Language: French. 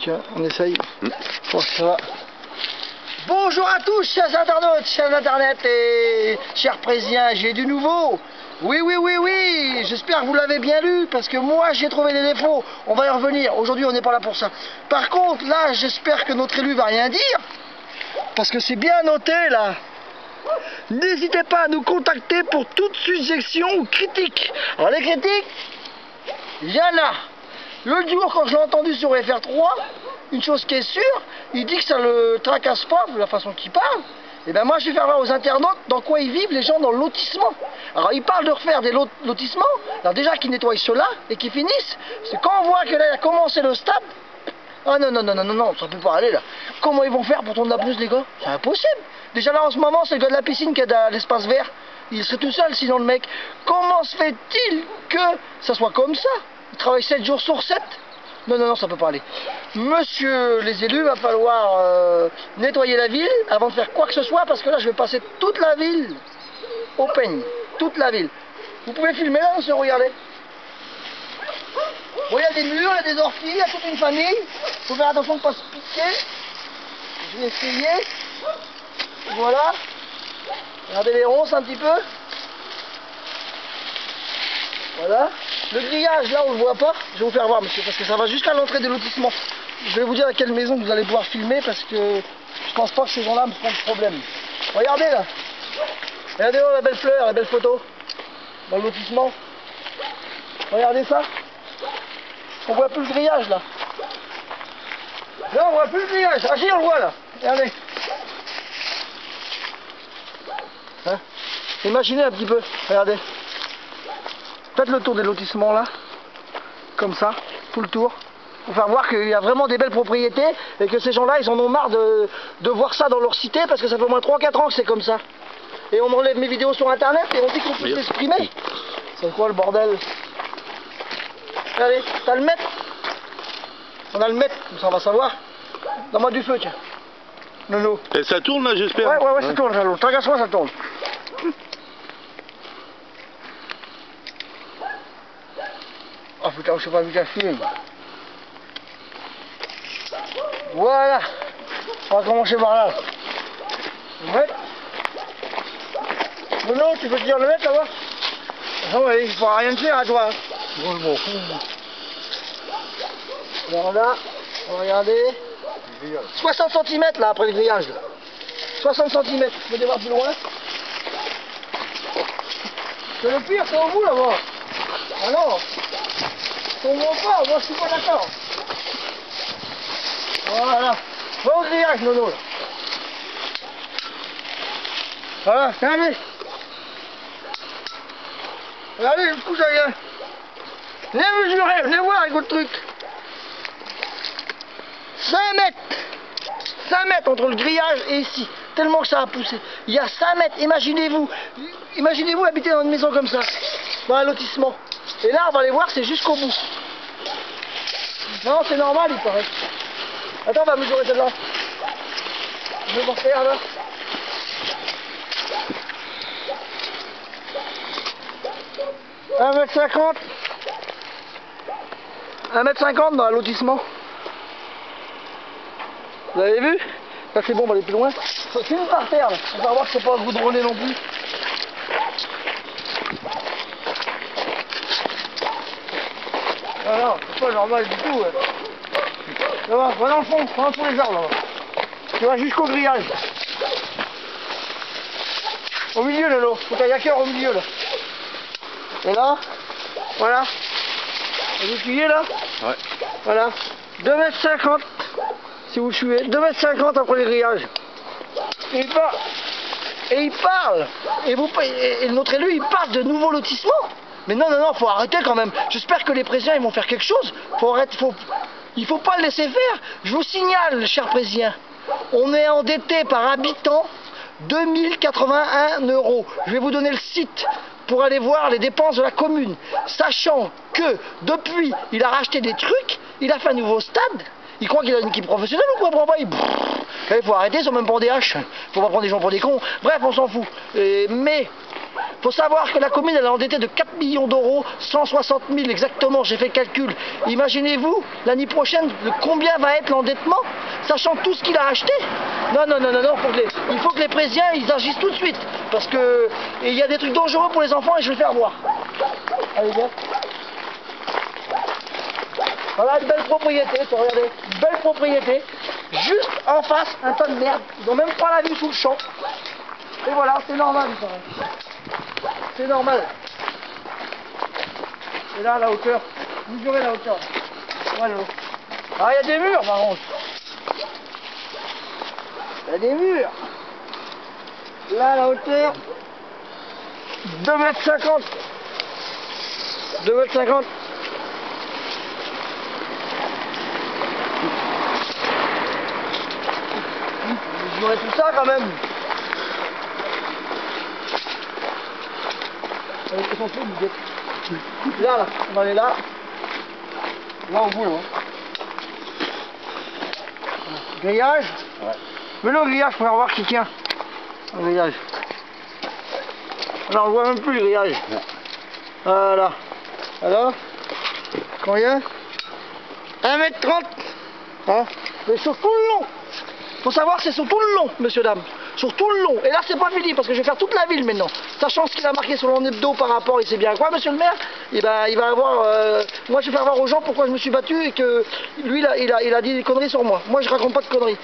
Tiens, on essaye. Bon, ça va. Bonjour à tous, chers internautes, chers internet et chers Présiens, j'ai du nouveau. Oui, j'espère que vous l'avez bien lu, parce que moi j'ai trouvé des défauts. On va y revenir, aujourd'hui on n'est pas là pour ça. Par contre, là, j'espère que notre élu va rien dire, parce que c'est bien noté là. N'hésitez pas à nous contacter pour toute suggestion ou critique. Alors les critiques, il y en a. L'autre jour, quand je l'ai entendu sur FR3, une chose qui est sûre, il dit que ça le tracasse pas de la façon qu'il parle. Et bien moi je vais faire voir aux internautes dans quoi ils vivent les gens dans le lotissement. Alors ils parlent de refaire des lotissements, alors déjà qu'ils nettoient ceux-là et qu'ils finissent. C'est quand on voit que là il a commencé le stade, ah non, ça peut pas aller là. Comment ils vont faire pour tourner la pelouse les gars? C'est impossible. Déjà là en ce moment c'est le gars de la piscine qui est dans l'espace vert. Il serait tout seul sinon le mec. Comment se fait-il que ça soit comme ça? Il travaille 7 jours sur 7. Non, ça peut pas aller. Monsieur les élus, va falloir nettoyer la ville avant de faire quoi que ce soit, parce que là je vais passer toute la ville au peigne. Toute la ville. Vous pouvez filmer là, monsieur, regardez. Bon, il y a des murs, il y a des orties, il y a toute une famille. Il faut faire attention de ne pas se piquer. Je vais essayer. Voilà. Regardez les ronces un petit peu. Voilà. Le grillage, là, on le voit pas. Je vais vous faire voir, monsieur, parce que ça va jusqu'à l'entrée des lotissements. Je vais vous dire à quelle maison vous allez pouvoir filmer, parce que je pense pas que ces gens-là me feront de problème. Regardez, là. Regardez la belle fleur, la belle photo. Dans le lotissement. Regardez ça. On voit plus le grillage, là. Là, on voit plus le grillage. Ah si, on le voit, là. Regardez. Hein? Imaginez un petit peu. Regardez. Faites le tour des lotissements là, comme ça, tout le tour, pour faire voir qu'il y a vraiment des belles propriétés et que ces gens-là, ils en ont marre de voir ça dans leur cité, parce que ça fait au moins 3-4 ans que c'est comme ça. Et on enlève mes vidéos sur internet et on dit qu'on peut s'exprimer. C'est quoi le bordel? Allez, t'as le mètre? On a le mètre, comme ça on va savoir. Donne-moi du feu, tiens. Nono. Et ça tourne là, j'espère? Ouais, ça tourne, ça tourne. Tracasse-moi, ça tourne. Oh putain, je sais pas vu qu'un film. Voilà. On va commencer par là. Ouais. Non, tu peux te dire le mettre là-bas? Non, il ne pourra rien te faire à toi. Bon, je m'en fous. Alors là, on va regarder. 60 cm là après le grillage. Là. 60 cm. Vous pouvez voir plus loin. C'est le pire, c'est au bout là-bas. Ah non. On voit pas, moi je suis pas d'accord. Voilà. Va au grillage, Nono là. Voilà, regardez. Regardez, le coup ça vient. Venez mesurer, venez voir avec votre truc. 5 mètres. 5 mètres entre le grillage et ici. Tellement que ça a poussé. Il y a 5 mètres, imaginez-vous. Imaginez-vous habiter dans une maison comme ça. Dans un lotissement. Et là, on va aller voir, c'est jusqu'au bout. Non, c'est normal, il paraît. Attends, on va mesurer celle-là. Je vais voir faire là. $1,50 m. 1,50 m dans un lotissement. Vous avez vu? Là, c'est bon, on va aller plus loin. C'est une par terre, là. On va voir que c'est pas goudronné non plus. Ah non, c'est pas normal du tout. Là-bas, va dans le fond, va dans les arbres là-bas. Tu vas jusqu'au grillage. Au milieu là, faut qu'il y ait cœur au milieu là. Et là, voilà. Vous suivez là? Ouais. Voilà. 2,50 m si vous suivez. 2,50 m après les grillages. Et il parle. Et notre élu, il parle de nouveaux lotissements. Mais non, faut arrêter quand même. J'espère que les présidents ils vont faire quelque chose. Il faut pas le laisser faire. Je vous signale, chers présidents, on est endetté par habitant 2081 €. Je vais vous donner le site pour aller voir les dépenses de la commune. Sachant que depuis, il a racheté des trucs, il a fait un nouveau stade. Il croit qu'il a une équipe professionnelle ou quoi? Il faut arrêter, ils sont même pour des haches. Il faut pas prendre des gens pour des cons. Bref, on s'en fout. Mais Faut savoir que la commune elle est endettée de 4 millions d'euros, 160 000 exactement, j'ai fait le calcul. Imaginez-vous, l'année prochaine, de combien va être l'endettement, sachant tout ce qu'il a acheté. Non, non, non, non, non, il faut que les Présiens, ils agissent tout de suite. Parce que il y a des trucs dangereux pour les enfants et je vais le faire voir. Allez, viens. Voilà une belle propriété, regardez, une belle propriété. Juste en face, un tas de merde. Ils n'ont même pas la vue sous le champ. Et voilà, c'est normal, c'est normal. Et là, la hauteur, mesurez la hauteur. Voilà. Ah, il y a des murs, par contre. Il y a des murs. Là, la hauteur, 2,50 m. 2,50 m. Mesurez tout ça, quand même. Là, on va aller là. Là, au bout, là. Grillage. Ouais. Mais le grillage, faut voir qui tient. Le grillage. Là, on voit même plus le grillage. Ouais. Voilà. Alors, combien? 1,30 m. Hein? Mais sur tout le long. Faut savoir que c'est sur tout le long, monsieur, dame. Sur tout le long. Et là, c'est pas fini parce que je vais faire toute la ville maintenant. Sachant ce qu'il a marqué sur mon hebdo par rapport, il sait bien quoi, monsieur le maire. Et ben, il va avoir. Moi, je vais faire voir aux gens pourquoi je me suis battu et que lui, il a dit des conneries sur moi. Moi, je raconte pas de conneries.